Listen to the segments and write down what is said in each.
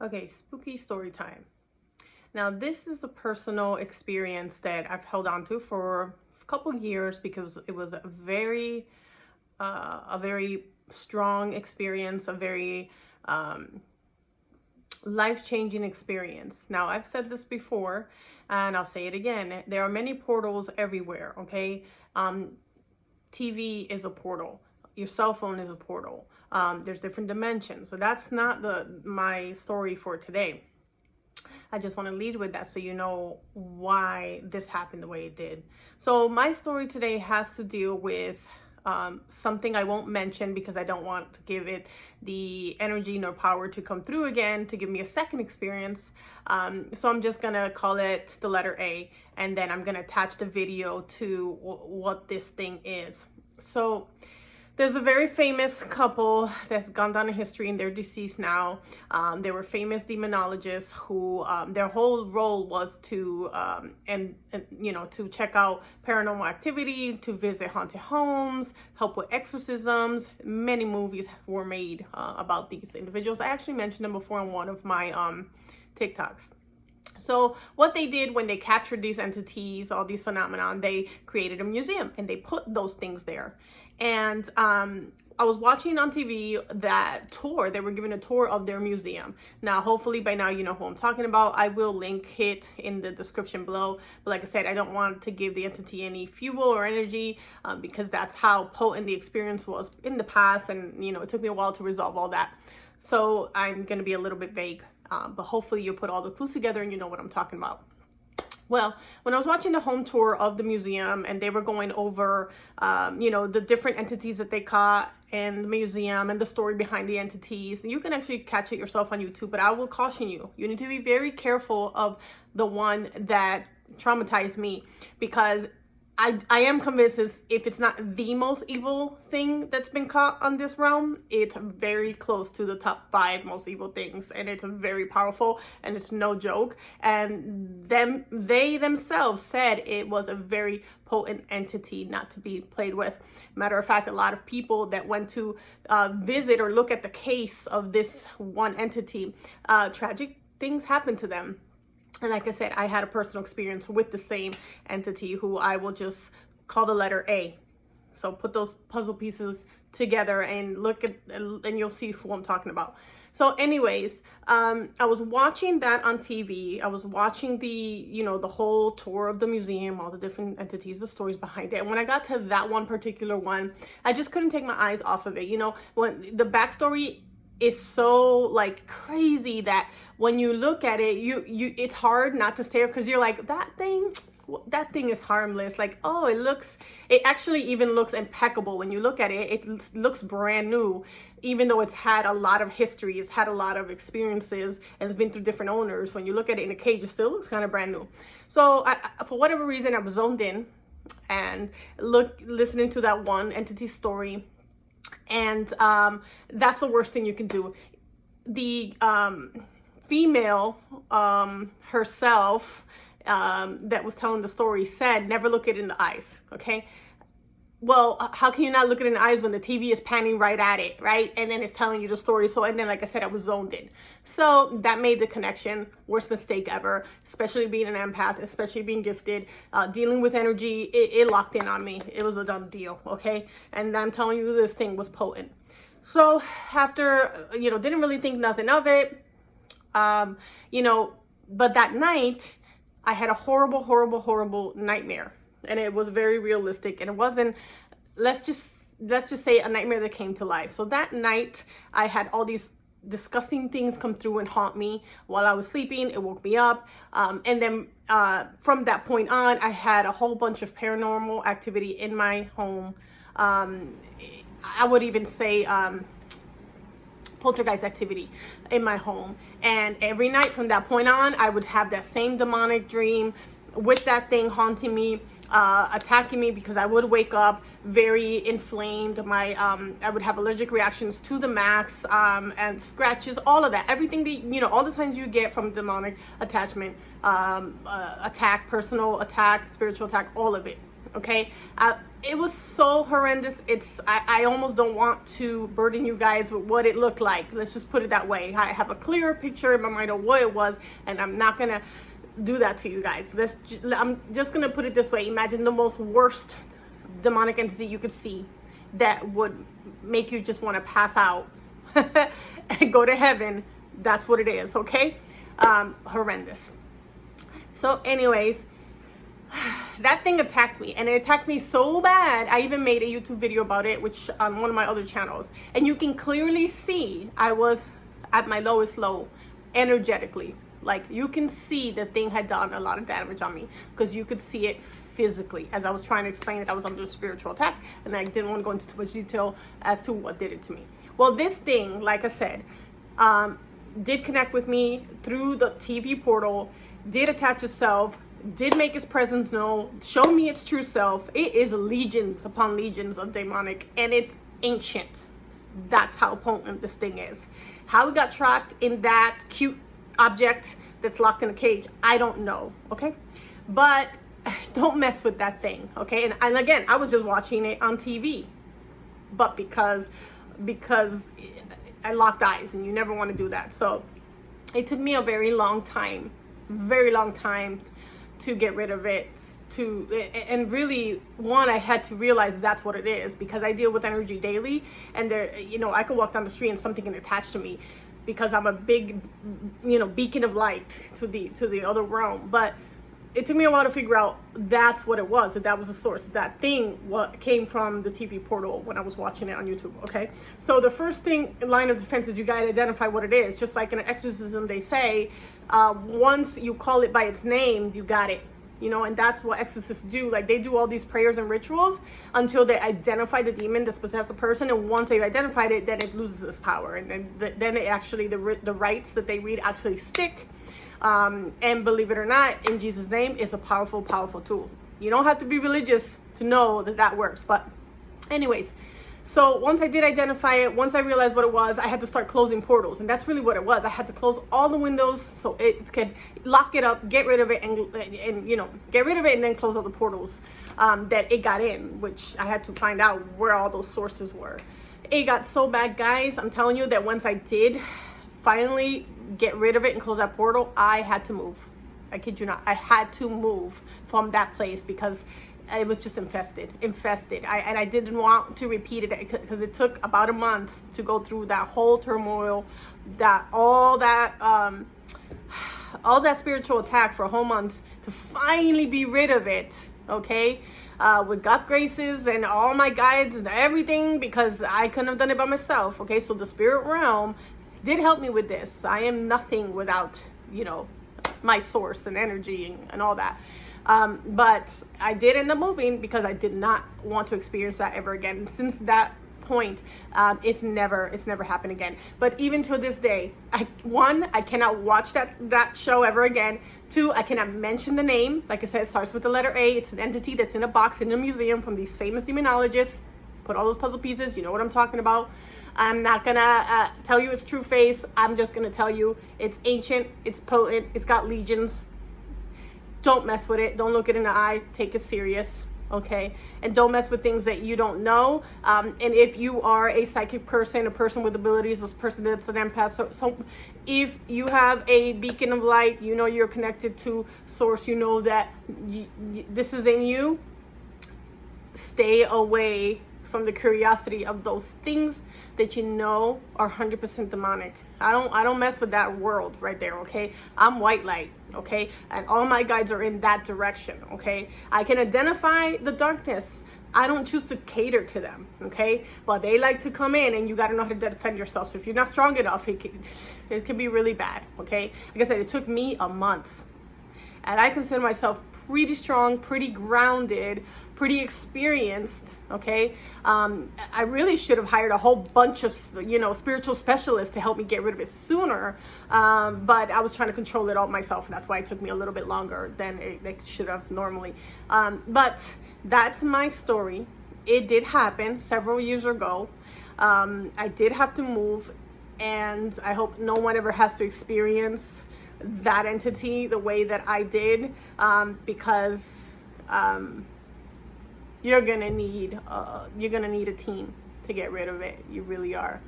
Okay, spooky story time. Now, this is a personal experience that I've held on to for a couple of years because it was a very strong experience, a very life-changing experience. Now, I've said this before, and I'll say it again. There are many portals everywhere. Okay, TV is a portal. Your cell phone is a portal. There's different dimensions, but that's not my story for today. I just want to lead with that so you know why this happened the way it did. So my story today has to deal with something I won't mention because I don't want to give it the energy nor power to come through again to give me a second experience. So I'm just gonna call it the letter A, and then I'm gonna attach the video to what this thing is. So there's a very famous couple that's gone down in history, and they're deceased now. They were famous demonologists who their whole role was to to check out paranormal activity, to visit haunted homes, help with exorcisms. Many movies were made about these individuals. I actually mentioned them before on one of my TikToks. So what they did when they captured these entities, all these phenomenon, they created a museum and they put those things there. And I was watching on TV that tour. They were giving a tour of their museum. Now, hopefully by now you know who I'm talking about. I will link it in the description below. But like I said, I don't want to give the entity any fuel or energy because that's how potent the experience was in the past. And, it took me a while to resolve all that. So I'm going to be a little bit vague. But hopefully you'll put all the clues together and you know what I'm talking about. Well, when I was watching the home tour of the museum and they were going over, the different entities that they caught in the museum and the story behind the entities, and you can actually catch it yourself on YouTube, but I will caution you, you need to be very careful of the one that traumatized me, because I am convinced if it's not the most evil thing that's been caught on this realm, it's very close to the top 5 most evil things, and it's very powerful, and it's no joke. And they themselves said it was a very potent entity not to be played with. Matter of fact, a lot of people that went to visit or look at the case of this one entity, tragic things happened to them. And like I said, I had a personal experience with the same entity, who I will just call the letter A. So put those puzzle pieces together and look at, and you'll see who I'm talking about. So anyways, I was watching that on TV. I was watching the whole tour of the museum, all the different entities, the stories behind it. And when I got to that one particular one, I just couldn't take my eyes off of it. When the backstory is so crazy that when you look at it, it's hard not to stare, because you're like, that thing is harmless. It actually even looks impeccable when you look at it. It looks brand new, even though it's had a lot of history, it's had a lot of experiences, and it's been through different owners. When you look at it in a cage, it still looks kind of brand new. So for whatever reason, I was zoned in and listening to that one entity story. And that's the worst thing you can do. The female herself that was telling the story said, never look it in the eyes. Okay. Well, how can you not look it in the eyes when the TV is panning right at it, right? And then it's telling you the story. So, and then, like I said, I was zoned in. So that made the connection. Worst mistake ever, especially being an empath, especially being gifted, dealing with energy. It locked in on me. It was a done deal, okay? And I'm telling you, this thing was potent. So after, didn't really think nothing of it, but that night I had a horrible, horrible, horrible nightmare. And it was very realistic, and it wasn't, let's just say, a nightmare that came to life. So that night I had all these disgusting things come through and haunt me while I was sleeping. It woke me up. And then from that point on, I had a whole bunch of paranormal activity in my home. I would even say poltergeist activity in my home. And every night from that point on, I would have that same demonic dream with that thing haunting me, attacking me, because I would wake up very inflamed. I would have allergic reactions to the max, and scratches, all of that, everything that, all the signs you get from demonic attachment, attack, personal attack, spiritual attack, all of it. Okay. it was so horrendous. I almost don't want to burden you guys with what it looked like. Let's just put it that way. I have a clearer picture in my mind of what it was, and I'm not gonna do that to you guys. I'm just gonna put it this way. Imagine the most worst demonic entity you could see that would make you just want to pass out and go to heaven. That's what it is, okay? Horrendous. So anyways, that thing attacked me, and it attacked me so bad I even made a YouTube video about it, which on one of my other channels, and you can clearly see I was at my lowest low energetically. Like, you can see the thing had done a lot of damage on me, because you could see it physically. As I was trying to explain that I was under a spiritual attack, and I didn't want to go into too much detail as to what did it to me. Well, this thing, like I said, did connect with me through the TV portal, did attach itself, did make its presence known, show me its true self. It is legions upon legions of demonic, and it's ancient. That's how potent this thing is. How it got trapped in that cute object that's locked in a cage, I don't know, okay? But don't mess with that thing, okay? And again, I was just watching it on TV, but because I locked eyes, and you never want to do that. So it took me a very long time to get rid of it, and really, one, I had to realize that's what it is, because I deal with energy daily, and there, you know, I could walk down the street and something can attach to me, because I'm a big, you know, beacon of light to the other realm. But it took me a while to figure out that's what it was, that was the source. That thing came from the TV portal when I was watching it on YouTube, okay? So the first thing in line of defense is you gotta identify what it is. Just like in an exorcism, they say, once you call it by its name, you got it. You know, and that's what exorcists do. Like, they do all these prayers and rituals until they identify the demon that's possessed a person, and once they've identified it, then it loses its power, and then it actually, the rites that they read actually stick. And believe it or not, in Jesus' name, is a powerful, powerful tool. You don't have to be religious to know that that works. But anyways, so once I did identify it, once I realized what it was, I had to start closing portals. And that's really what it was. I had to close all the windows so it could lock it up, get rid of it, and you know, get rid of it, and then close all the portals that it got in, which I had to find out where all those sources were. It got so bad, guys. I'm telling you that once I did finally get rid of it and close that portal, I had to move. I kid you not. I had to move from that place because it was just infested. And I didn't want to repeat it, because it took about a month to go through that whole turmoil, all that spiritual attack for a whole month to finally be rid of it, okay? With God's graces and all my guides and everything, because I couldn't have done it by myself, okay? So the spirit realm did help me with this. I am nothing without, you know, my source and energy and all that. But I did end up moving because I did not want to experience that ever again. And since that point, it's never happened again. But even to this day, I cannot watch that show ever again. Two, I cannot mention the name. Like I said, it starts with the letter A. It's an entity that's in a box in a museum from these famous demonologists. Put all those puzzle pieces, you know what I'm talking about. I'm not gonna tell you its true face. I'm just gonna tell you it's ancient, it's potent, it's got legions. Don't mess with it. Don't look it in the eye. Take it serious, okay? And don't mess with things that you don't know. And if you are a psychic person, a person with abilities, a person that's an empath, so if you have a beacon of light, you know you're connected to source, you know that this is in you, stay away from the curiosity of those things that you know are 100% demonic. I don't mess with that world right there, okay? I'm white light, okay? And all my guides are in that direction, okay? I can identify the darkness. I don't choose to cater to them, okay? But they like to come in, and you got to know how to defend yourself. So if you're not strong enough, it can be really bad, okay? Like I said, it took me a month. And I consider myself pretty strong, pretty grounded, pretty experienced, okay? I really should have hired a whole bunch of, you know, spiritual specialists to help me get rid of it sooner. But I was trying to control it all myself. And that's why it took me a little bit longer than it should have normally. But that's my story. It did happen several years ago. I did have to move, and I hope no one ever has to experience that entity the way that I did, because you're gonna need a team to get rid of it. You really are.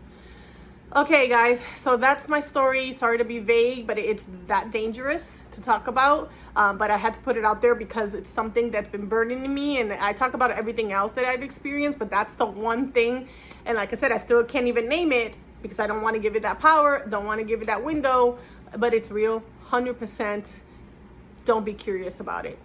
Okay, guys, so that's my story. Sorry to be vague, but it's that dangerous to talk about. But I had to put it out there because it's something that's been burdening me. And I talk about everything else that I've experienced, but that's the one thing. And like I said, I still can't even name it because I don't want to give it that power, don't want to give it that window. But it's real, 100%. Don't be curious about it.